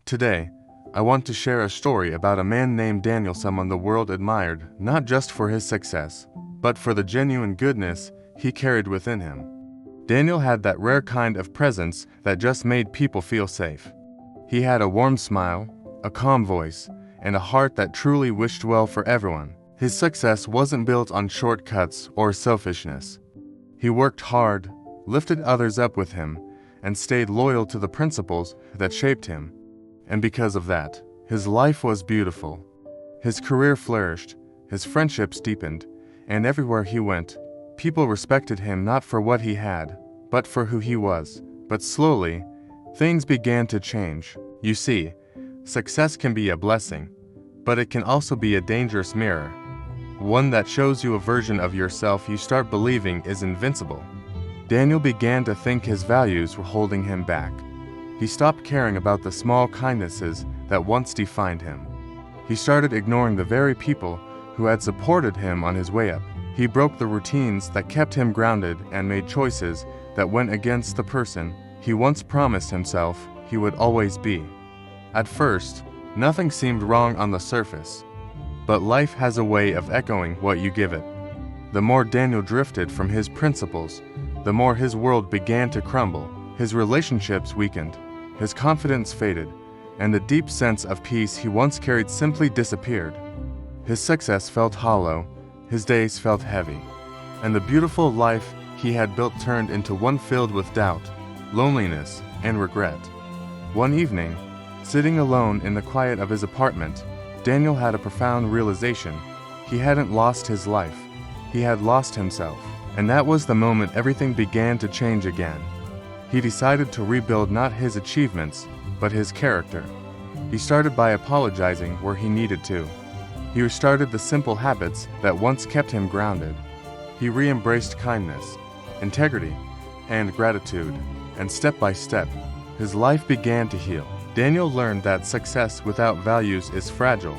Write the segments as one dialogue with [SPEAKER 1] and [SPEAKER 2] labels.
[SPEAKER 1] Today, I want to share a story about a man named Daniel, someone the world admired, not just for his success, but for the genuine goodness he carried within him. Daniel had that rare kind of presence that just made people feel safe. He had a warm smile, a calm voice, and a heart that truly wished well for everyone. His success wasn't built on shortcuts or selfishness. He worked hard, lifted others up with him, and stayed loyal to the principles that shaped him. And because of that, his life was beautiful. His career flourished, his friendships deepened, and everywhere he went, people respected him not for what he had, but for who he was. But slowly, things began to change. You see, success can be a blessing, but it can also be a dangerous mirror, one that shows you a version of yourself you start believing is invincible. Daniel began to think his values were holding him back. He stopped caring about the small kindnesses that once defined him. He started ignoring the very people who had supported him on his way up. He broke the routines that kept him grounded and made choices that went against the person he once promised himself he would always be. At first, nothing seemed wrong on the surface, but life has a way of echoing what you give it. The more Daniel drifted from his principles, the more his world began to crumble. His relationships weakened, his confidence faded, and the deep sense of peace he once carried simply disappeared. His success felt hollow, his days felt heavy, and the beautiful life he had built turned into one filled with doubt, loneliness, and regret. One evening, sitting alone in the quiet of his apartment, Daniel had a profound realization. He hadn't lost his life, he had lost himself. And that was the moment everything began to change again. He decided to rebuild not his achievements, but his character. He started by apologizing where he needed to. He restarted the simple habits that once kept him grounded. He re-embraced kindness, integrity, and gratitude, and step by step, his life began to heal. Daniel learned that success without values is fragile,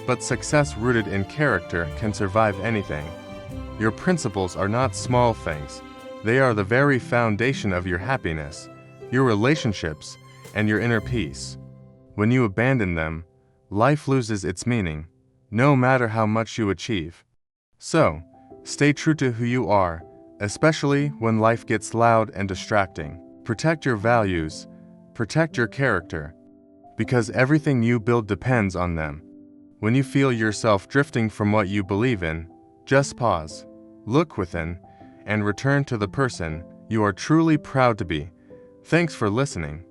[SPEAKER 1] but success rooted in character can survive anything. Your principles are not small things. They are the very foundation of your happiness, your relationships, and your inner peace. When you abandon them, life loses its meaning, no matter how much you achieve. So, stay true to who you are, especially when life gets loud and distracting. Protect your values, protect your character, because everything you build depends on them. When you feel yourself drifting from what you believe in, just pause, look within, and return to the person you are truly proud to be. Thanks for listening.